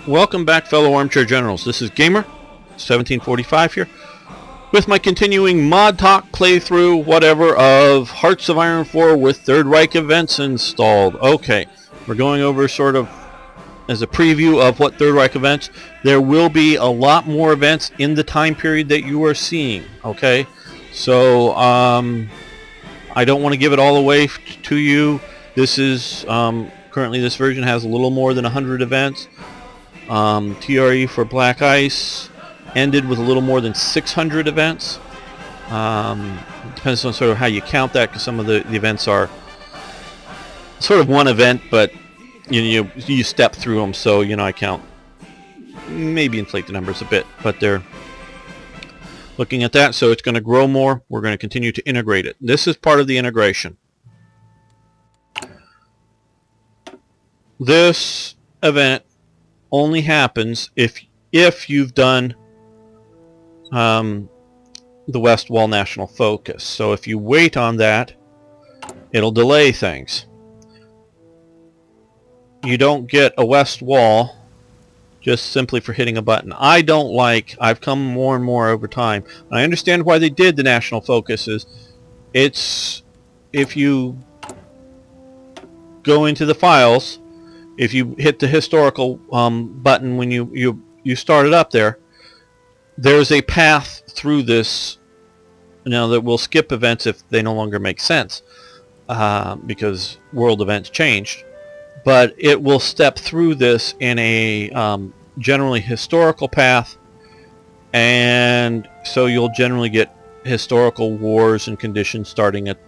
Welcome back, fellow armchair generals. This is Gamer 1745 here with my continuing mod talk playthrough, whatever, of Hearts of Iron 4 with Third Reich events installed. Okay, we're going over sort of as a preview of what Third Reich events. There will be a lot more events in the time period that you are seeing. Okay, so I don't want to give it all away to you. This is currently this version has a little more than 100 events. TRE for Black Ice ended with a little more than 600 events. Depends on sort of how you count that, because some of the events are sort of one event, but you step through them, so I count, maybe inflate the numbers a bit, but they're looking at that, so it's going to grow more. We're going to continue to integrate it. This is part of the integration. This event only happens if you've done the West Wall National Focus. So if you wait on that, it'll delay things. You don't get a West Wall just simply for hitting a button. I've come more and more over time. I understand why they did the National Focuses. It's if you go into the files, if you hit the historical button when you start it up there's a path through this now that will skip events if they no longer make sense, because world events changed, but it will step through this in a generally historical path, and so you'll generally get historical wars and conditions starting at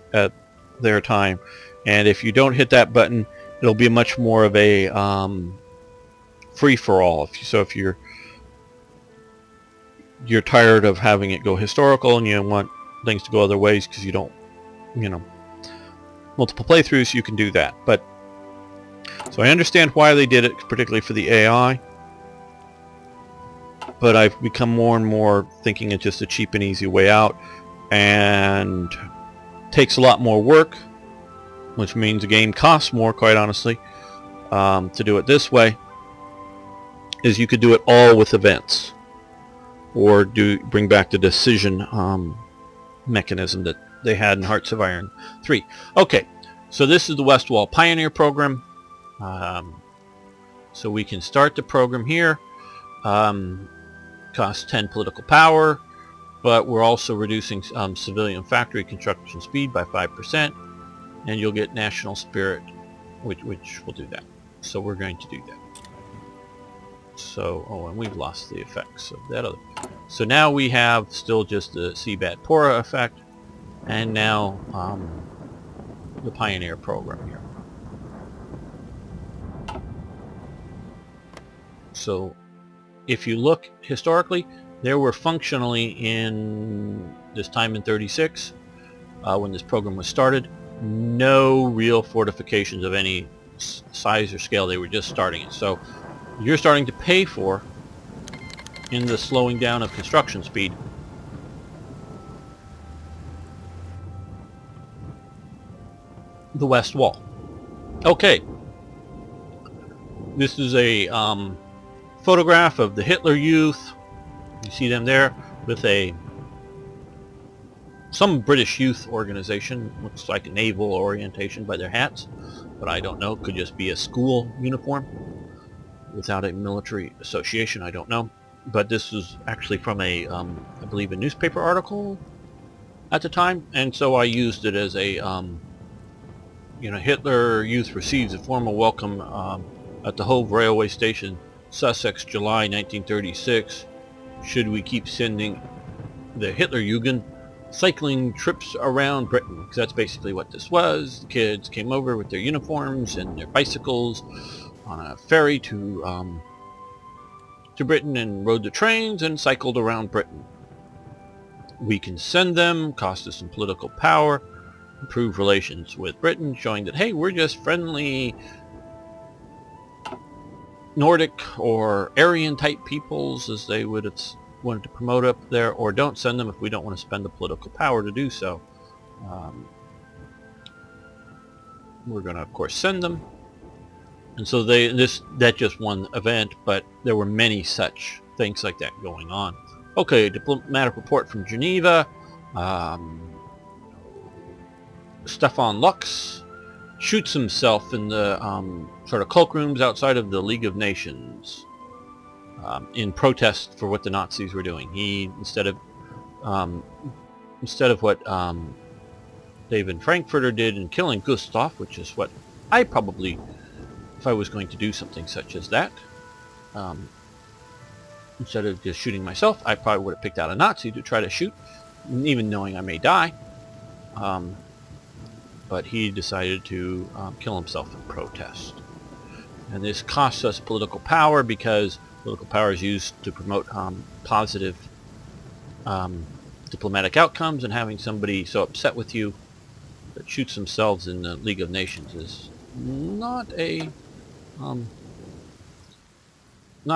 their time. And if you don't hit that button, it'll be much more of a free-for-all. If you're tired of having it go historical and you want things to go other ways because you don't, multiple playthroughs, you can do that. But so I understand why they did it, particularly for the AI. But I've become more and more thinking it's just a cheap and easy way out, and takes a lot more work, which means the game costs more, quite honestly. To do it this way is you could do it all with events, or bring back the decision mechanism that they had in Hearts of Iron 3. Okay, so this is the West Wall Pioneer program. So we can start the program here. Costs 10 political power, but we're also reducing civilian factory construction speed by 5%. And you'll get national spirit, which will do that. So we're going to do that. So, and we've lost the effects of that other. So now we have still just the Seabat Pora effect, and now the Pioneer program here. So if you look historically, there were functionally in this time in 36, when this program was started, no real fortifications of any size or scale. They were just starting it. So you're starting to pay for, in the slowing down of construction speed, the West Wall. Okay, this is a photograph of the Hitler Youth. You see them there with some British youth organization. Looks like a naval orientation by their hats, but I don't know. Could just be a school uniform without a military association. I don't know. But this was actually from I believe a newspaper article at the time, and so I used it as a Hitler Youth receives a formal welcome at the Hove Railway Station, Sussex, July 1936. Should we keep sending the Hitler Jugend cycling trips around Britain? Because that's basically what this was. The kids came over with their uniforms and their bicycles on a ferry to Britain, and rode the trains and cycled around Britain. We can send them, cost us some political power, improve relations with Britain, showing that, hey, we're just friendly Nordic or Aryan type peoples, as they would have wanted to promote up there. Or don't send them if we don't want to spend the political power to do so. We're going to, of course, send them. And so that just one event, but there were many such things like that going on. Okay, diplomatic report from Geneva. Stefan Lux shoots himself in the sort of cloakrooms outside of the League of Nations in protest for what the Nazis were doing. He instead of what David Frankfurter did in killing Gustav, which is what I probably, if I was going to do something such as that, instead of just shooting myself, I probably would have picked out a Nazi to try to shoot, even knowing I may die. But he decided to kill himself in protest. And this costs us political power because political power is used to promote positive diplomatic outcomes, and having somebody so upset with you that shoots themselves in the League of Nations is not a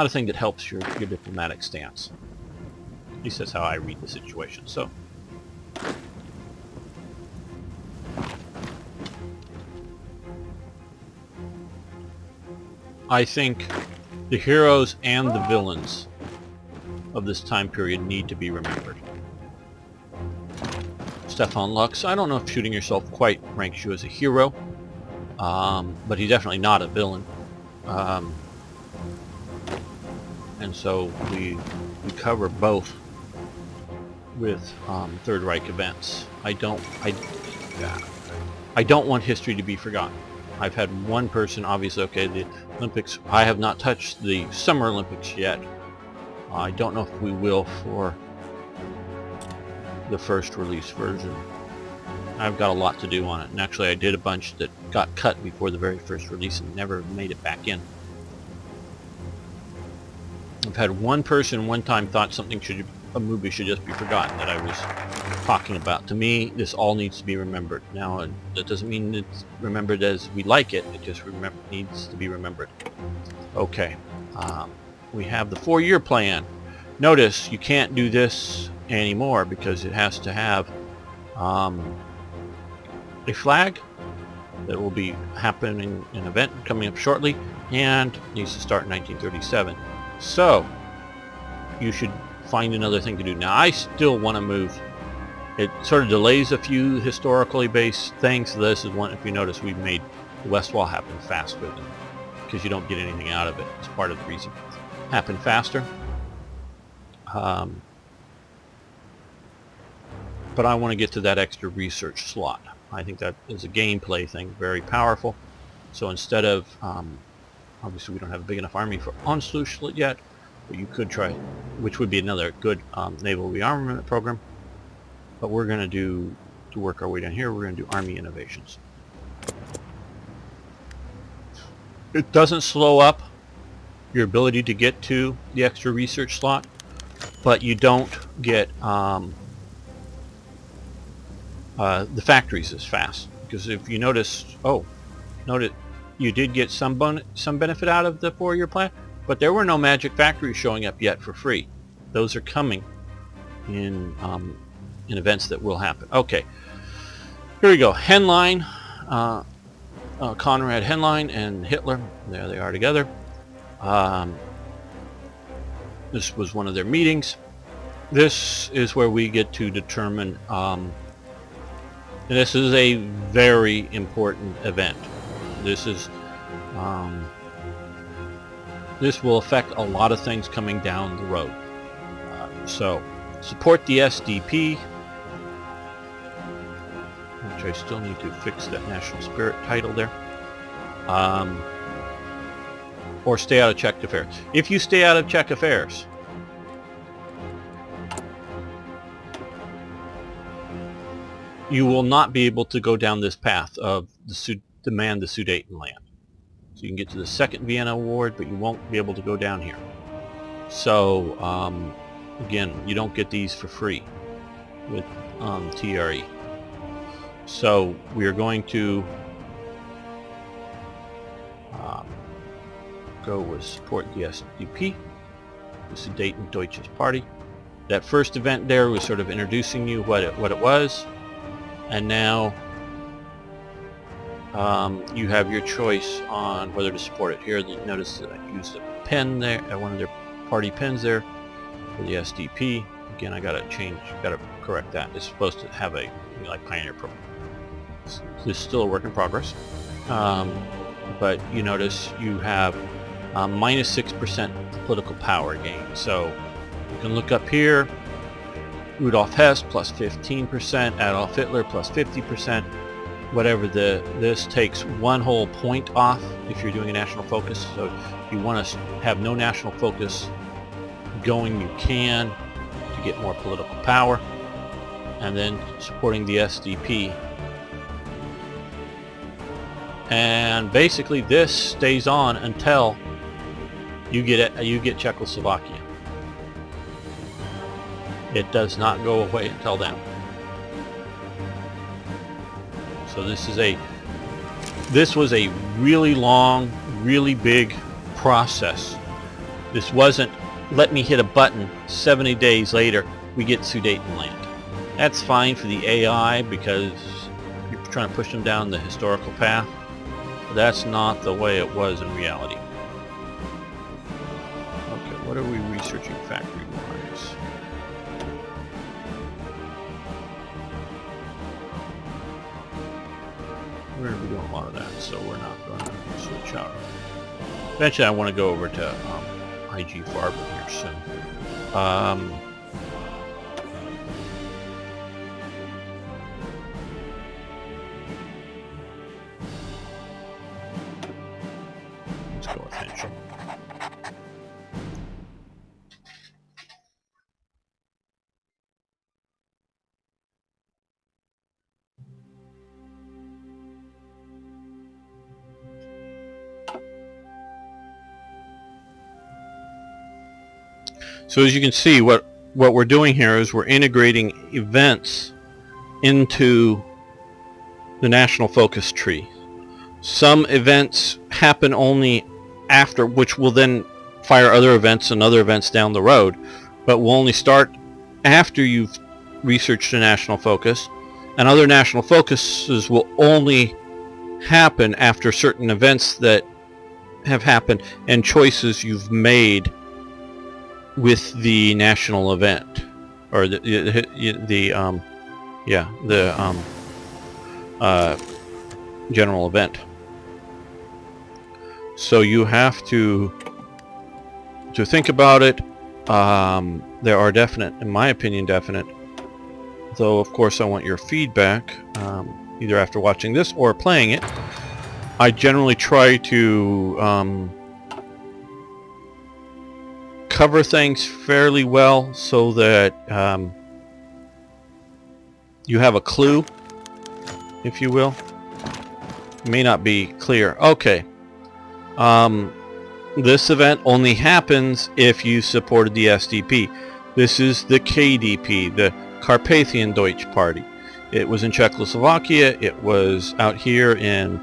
thing that helps your diplomatic stance. At least that's how I read the situation. So I think the heroes and the villains of this time period need to be remembered. Stefan Lux, I don't know if shooting yourself quite ranks you as a hero, but he's definitely not a villain. And so we cover both with Third Reich events. I don't want history to be forgotten. I've had one person, obviously, okay, the Olympics, I have not touched the Summer Olympics yet. I don't know if we will for the first release version. I've got a lot to do on it, and actually I did a bunch that got cut before the very first release and never made it back in. I've had one person one time thought a movie should just be forgotten that I was talking about. To me, this all needs to be remembered. Now, that doesn't mean it's remembered as we like it. It just needs to be remembered. Okay, we have the 4-year plan. Notice you can't do this anymore because it has to have a flag that will be happening, an event coming up shortly, and needs to start in 1937. So you should find another thing to do. Now, I still want to move. It sort of delays a few historically based things. So this is one, if you notice, we've made the West Wall happen faster because you don't get anything out of it. It's part of the reason. Happen faster. But I want to get to that extra research slot. I think that is a gameplay thing, very powerful. So instead of, obviously we don't have a big enough army for Anschluss yet, but you could try, which would be another good naval rearmament program. But we're going to do, to work our way down here, we're going to do army innovations. It doesn't slow up your ability to get to the extra research slot, but you don't get the factories as fast. Because if you notice, you did get some benefit out of the 4-year plan, but there were no magic factories showing up yet for free. Those are coming in events that will happen. Okay, here we go. Henlein, Conrad Henlein and Hitler, there they are together. This was one of their meetings. This is where we get to determine, and this is a very important event. This is, this will affect a lot of things coming down the road. So, support the SDP, which I still need to fix that national spirit title there. Or stay out of Czech affairs. If you stay out of Czech affairs, you will not be able to go down this path of demand the Sudeten land. So you can get to the Second Vienna Award, but you won't be able to go down here. So again, you don't get these for free with TRE. So we are going to go with support the SDP, the Sudeten Deutsches Party. That first event there was sort of introducing you what it was, and now you have your choice on whether to support it. Here, notice that I used a pen there, one of their party pens there for the SDP. Again, I gotta correct that. It's supposed to have a like Pioneer Pro. This is still a work in progress, but you notice you have minus 6% political power gain. So you can look up here. Rudolf Hess plus 15%, Adolf Hitler plus 50%. Whatever this takes one whole point off if you're doing a national focus. So if you want to have no national focus going, you can to get more political power. And then supporting the SDP. And basically this stays on until you get Czechoslovakia. It does not go away until then. So this was a really long, really big process. This wasn't let me hit a button, 70 days later we get Sudetenland. That's fine for the AI because you're trying to push them down the historical path. But that's not the way it was in reality. Okay, what are we researching factory-wise? We're going to be doing a lot of that, so we're not going to switch out. Eventually I want to go over to IG Farben here soon. Let's go with Henschel. So as you can see, what we're doing here is we're integrating events into the national focus tree. Some events happen only after, which will then fire other events and other events down the road, but will only start after you've researched a national focus, and other national focuses will only happen after certain events that have happened and choices you've made with the national event, or the general event. So you have to think about it. There are definite, in my opinion, though of course I want your feedback, either after watching this or playing it. I generally try to cover things fairly well so that you have a clue, if you will. It may not be clear. Okay. This event only happens if you supported the SDP. This is the KDP, the Carpathian Deutsche Party. It was in Czechoslovakia. It was out here in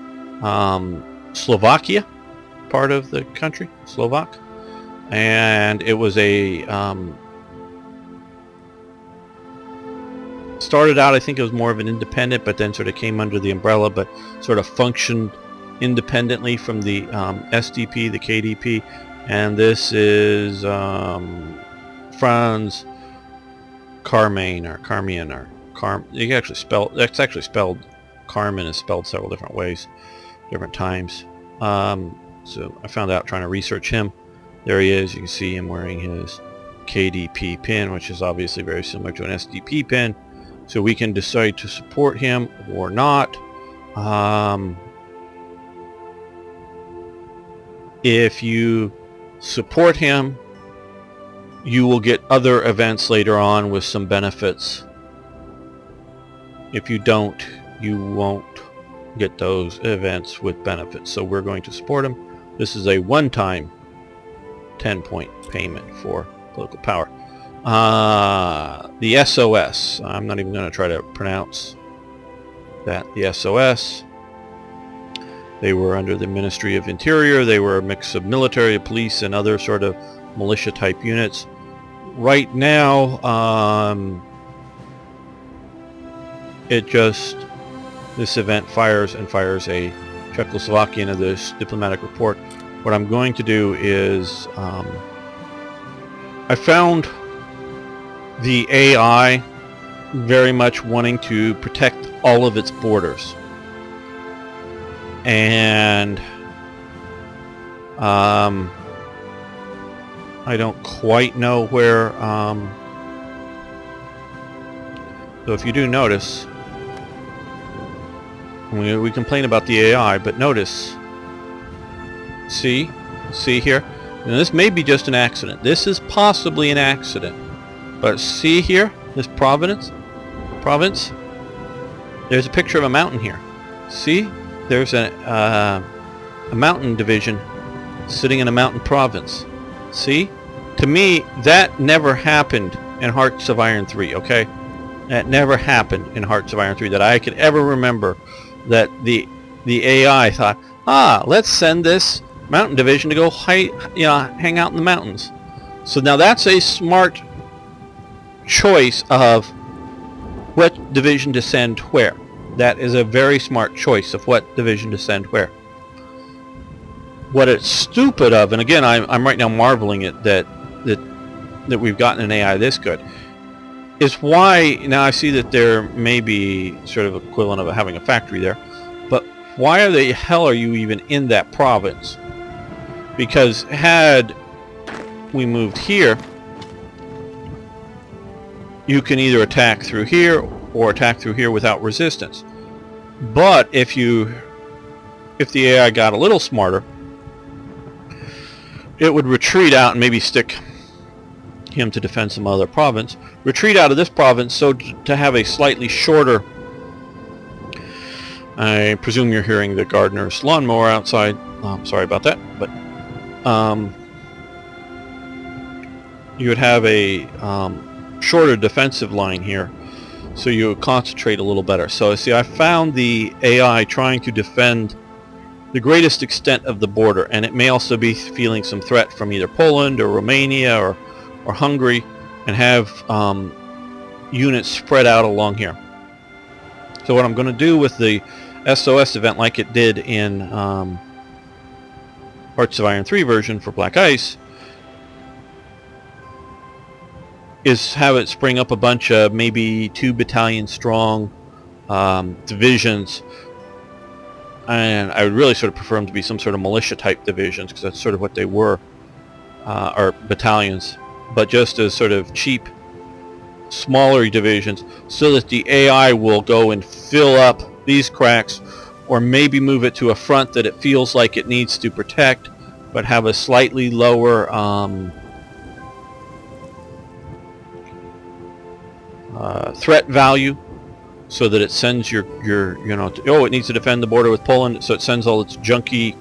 Slovakia, part of the country, Slovak. And it was a started out, I think it was more of an independent, but then sort of came under the umbrella, but sort of functioned independently from the SDP, the KDP. And this is Franz Carmain, or Carmian, or you can actually spell, that's actually spelled, Carmen is spelled several different ways, different times. So I found out trying to research him. There he is. You can see him wearing his KDP pin, which is obviously very similar to an SDP pin. So we can decide to support him or not. If you support him, you will get other events later on with some benefits. If you don't, you won't get those events with benefits. So we're going to support him. This is a one-time 10-point payment for political power. The SOS, I'm not even going to try to pronounce that. The SOS, they were under the Ministry of Interior. They were a mix of military, police, and other sort of militia type units. Right now, the this event fires a Czechoslovakian of this diplomatic report. What I'm going to do is I found the AI very much wanting to protect all of its borders, and I don't quite know where. So if you do notice, we complain about the AI, but notice, see here, and this may be just an accident. This is possibly an accident, but see here, this province. There's a picture of a mountain here. See, there's a mountain division sitting in a mountain province. See, to me, that never happened in Hearts of Iron 3. Okay, that never happened in Hearts of Iron 3 that I could ever remember. That the AI thought, let's send this mountain division to go hang out in the mountains. So now that's a smart choice of what division to send where. That is a very smart choice of what division to send where. What it's stupid of, and again, I'm right now marveling at that we've gotten an AI this good, is why, now I see that there may be sort of equivalent of having a factory there, but why the hell are you even in that province? Because had we moved here, you can either attack through here or attack through here without resistance. But if the AI got a little smarter, it would retreat out and maybe stick him to defend some other province, retreat out of this province so to have a slightly shorter, I presume you're hearing the gardener's lawnmower outside. Sorry about that, but you would have a shorter defensive line here, so you would concentrate a little better. So see, I found the AI trying to defend the greatest extent of the border, and it may also be feeling some threat from either Poland or Romania or Hungary, and have units spread out along here. So what I'm going to do with the SOS event, like it did in Hearts of Iron 3 version for Black Ice, is have it spring up a bunch of maybe 2 battalion strong divisions, and I would really sort of prefer them to be some sort of militia type divisions, because that's sort of what they were, or battalions, but just as sort of cheap, smaller divisions, so that the AI will go and fill up these cracks, or maybe move it to a front that it feels like it needs to protect, but have a slightly lower threat value, so that it sends it needs to defend the border with Poland, so it sends all its junky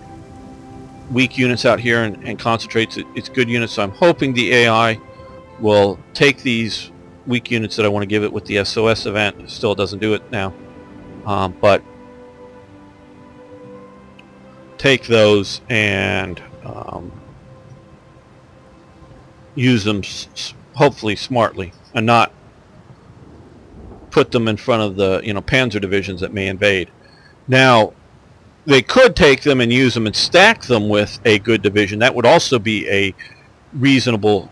weak units out here and concentrates its good units. So I'm hoping the AI will take these weak units that I want to give it with the SOS event. Still, it doesn't do it now, but take those and use them hopefully smartly, and not put them in front of the panzer divisions that may invade. Now, they could take them and use them and stack them with a good division. That would also be a reasonable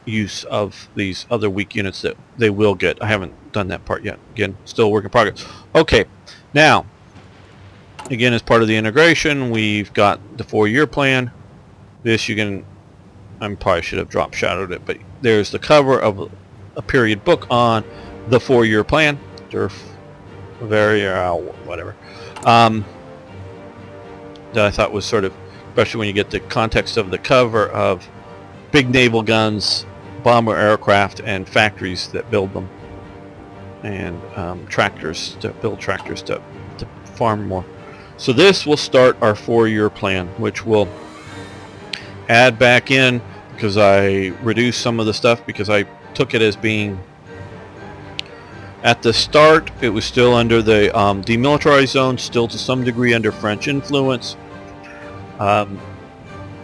use of these other weak units that they will get. I haven't done that part yet. Again, still a work in progress. Okay, now, again, as part of the integration, we've got the 4-year plan. This I probably should have drop shadowed it, but there's the cover of a period book on the 4-year plan. Whatever. That I thought was sort of, especially when you get the context of the cover of big naval guns, bomber aircraft, and factories that build them, and tractors to farm more. So this will start our 4-year plan, which will add back in, because I reduced some of the stuff, because I took it as being, at the start it was still under the demilitarized zone, still to some degree under French influence.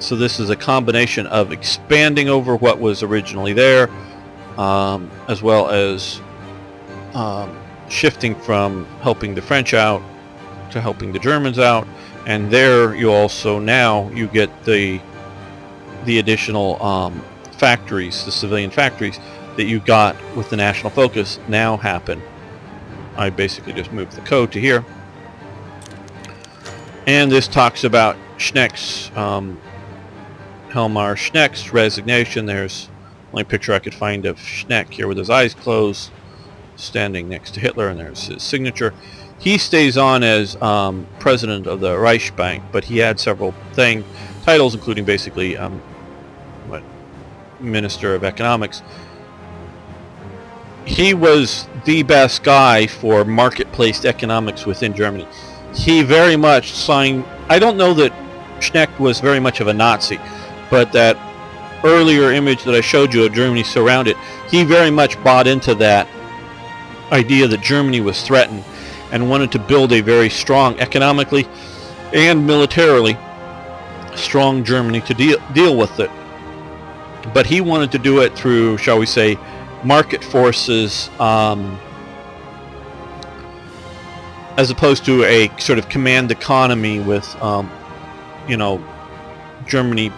So this is a combination of expanding over what was originally there, as well as shifting from helping the French out to helping the Germans out, and there you also now you get the additional factories, the civilian factories that you got with the national focus now happen. I basically just moved the code to here, and this talks about Schneck's Helmar Schneck's resignation. There's the only picture I could find of Schneck here with his eyes closed, standing next to Hitler, and there's his signature. He stays on as president of the Reich Bank, but he had several titles, including basically Minister of Economics. He was the best guy for marketplace economics within Germany. He very much signed. I don't know that Schneck was very much of a Nazi, but that earlier image that I showed you of Germany surrounded, he very much bought into that idea that Germany was threatened and wanted to build a very strong, economically and militarily strong Germany to deal with it. But he wanted to do it through, shall we say, market forces, as opposed to a sort of command economy with, Germany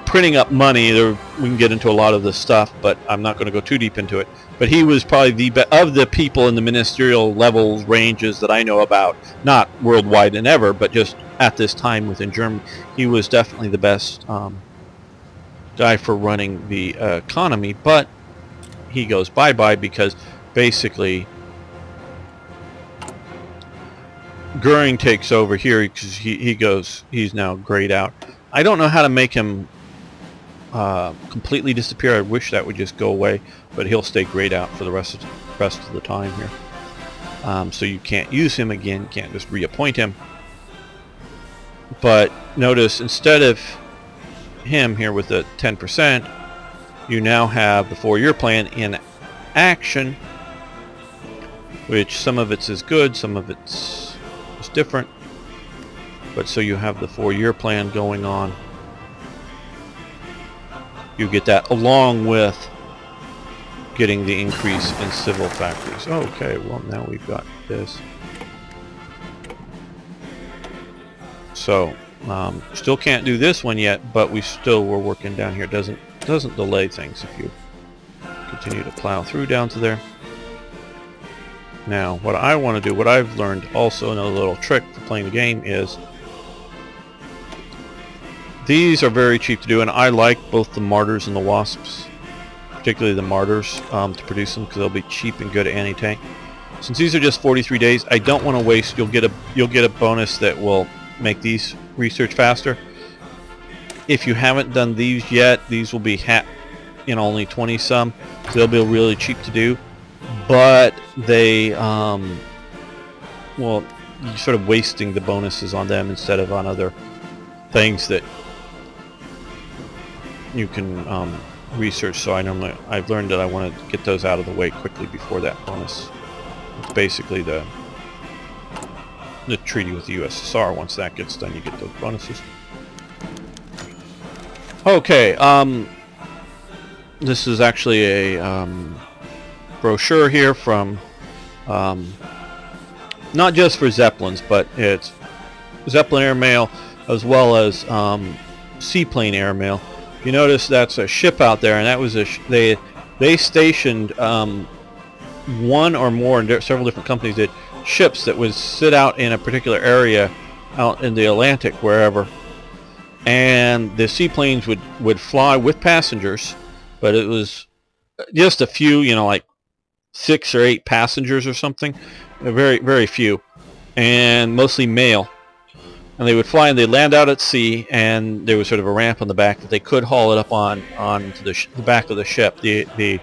printing up money. We can get into a lot of this stuff, but I'm not going to go too deep into it. But he was probably of the people in the ministerial levels, ranges that I know about, not worldwide and ever, but just at this time within Germany, he was definitely the best guy for running the economy. But he goes bye-bye because basically Goering takes over here because he's now grayed out. I don't know how to make him completely disappear. I wish that would just go away, but he'll stay grayed out for the rest of the time here. So you can't use him again, you can't just reappoint him. But notice, instead of him here with the 10%, you now have the 4-year plan in action, which some of it's is good, some of it's different. But so you have the 4-year plan going on. You get that along with getting the increase in civil factories. Okay, well now we've got this. So still can't do this one yet, but we're working down here. Doesn't delay things if you continue to plow through down to there. Now what I want to do, what I've learned also, another little trick for playing the game, is these are very cheap to do, and I like both the Martyrs and the Wasps, particularly the Martyrs, to produce them because they'll be cheap and good anti-tank. Since these are just 43 days, I don't want to waste. You'll get a bonus that will make these research faster. If you haven't done these yet, these will be only 20 some, so they'll be really cheap to do. But they, well, you're sort of wasting the bonuses on them instead of on other things that you can research. So I've learned that I want to get those out of the way quickly before that bonus. It's basically the treaty with the USSR. Once that gets done, you get those bonuses. Okay, this is actually a brochure here from not just for Zeppelins, but it's Zeppelin airmail as well as seaplane airmail. You notice that's a ship out there, and that was they stationed one or more, and several different companies did, ships that would sit out in a particular area out in the Atlantic, wherever, and the seaplanes would fly with passengers, but it was just a few, like 6 or 8 passengers or something, very, very few, and mostly male. And they would fly, and they'd land out at sea, and there was sort of a ramp on the back that they could haul it up onto the back of the ship, the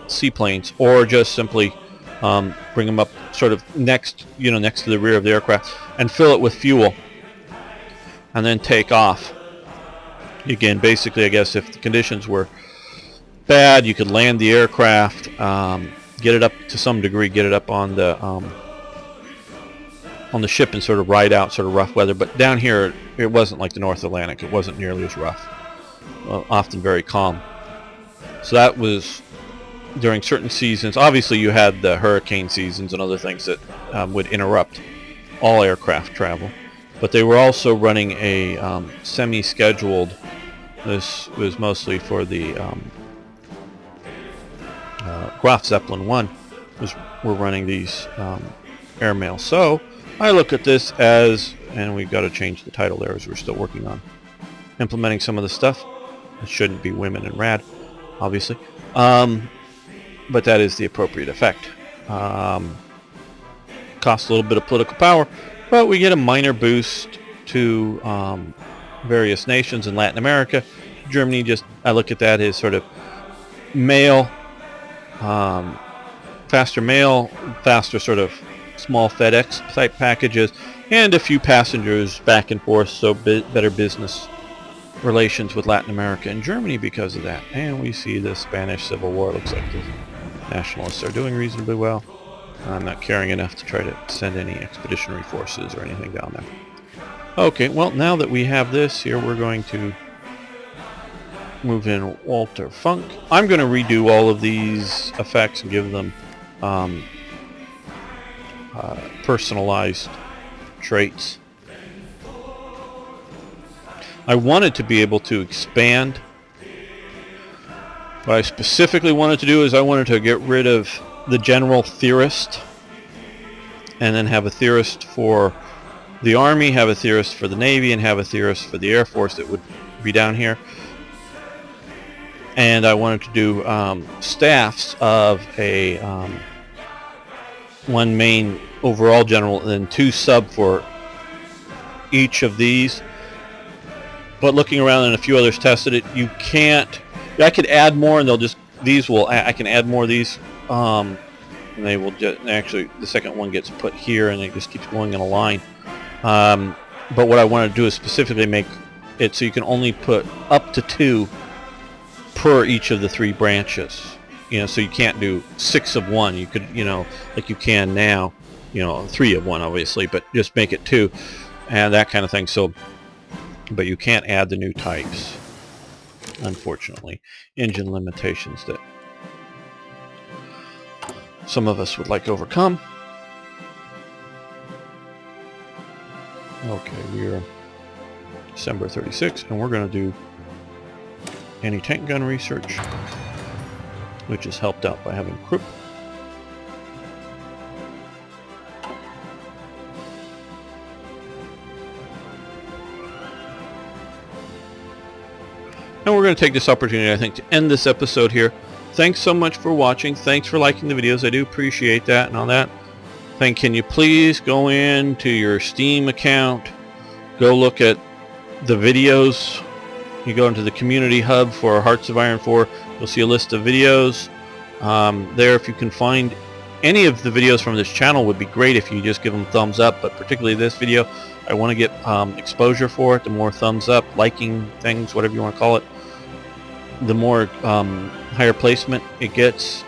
seaplanes, or just simply bring them up sort of next to the rear of the aircraft and fill it with fuel, and then take off. Again, basically, I guess if the conditions were bad, you could land the aircraft, get it up to some degree, get it up on the ship and sort of ride out sort of rough weather. But down here, it wasn't like the North Atlantic. It wasn't nearly as rough. Often very calm. So that was during certain seasons. Obviously, you had the hurricane seasons and other things that would interrupt all aircraft travel. But they were also running a semi-scheduled. This was mostly for the Graf Zeppelin 1. We're running these airmail. So I look at this as, and we've got to change the title there as we're still working on implementing some of the stuff. It shouldn't be women and rad, obviously. But that is the appropriate effect. Costs a little bit of political power, but we get a minor boost to various nations in Latin America. Germany, just I look at that as sort of mail, faster sort of small FedEx type packages, and a few passengers back and forth, so better business relations with Latin America and Germany because of that. And we see the Spanish Civil War. Looks like the nationalists are doing reasonably well. I'm not caring enough to try to send any expeditionary forces or anything down there. Okay, well, now that we have this here, we're going to move in Walter Funk. I'm going to redo all of these effects and give them personalized traits. I wanted to be able to expand. What I specifically wanted to do is I wanted to get rid of the general theorist and then have a theorist for the Army, have a theorist for the Navy, and have a theorist for the Air Force that would be down here. And I wanted to do staffs of a one main overall general and then 2 sub for each of these. But looking around and a few others tested it, you can't. I could add more, and they'll just I can add more of these, and they will just actually the second one gets put here, and it just keeps going in a line. But what I want to do is specifically make it so you can only put up to 2 per each of the 3 branches. So you can't do 6 of one. You could, like you can now, 3 of one, obviously, but just make it 2, and that kind of thing. So. But you can't add the new types, unfortunately. Engine limitations that some of us would like to overcome. Okay, we are December 36, and we're going to do anti-tank gun research, which is helped out by having Krupp. And we're going to take this opportunity, I think, to end this episode here. Thanks so much for watching. Thanks for liking the videos. I do appreciate that and all that. Can you please go into your Steam account, go look at the videos. You go into the community hub for Hearts of Iron 4. You'll see a list of videos there. If you can find any of the videos from this channel, would be great if you just give them thumbs up, but particularly this video. I want to get exposure for it. The more thumbs up, liking things, whatever you want to call it, the more higher placement it gets.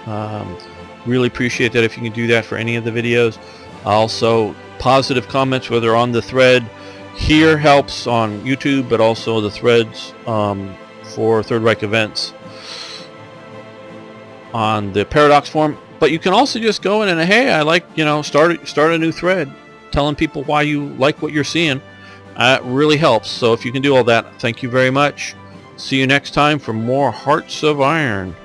Really appreciate that if you can do that for any of the videos. Also, positive comments, whether on the thread here helps on YouTube, but also the threads for Third Reich events on the Paradox forum. But you can also just go in and, hey, I like, start a new thread telling people why you like what you're seeing. It really helps. So if you can do all that, thank you very much. See you next time for more Hearts of Iron.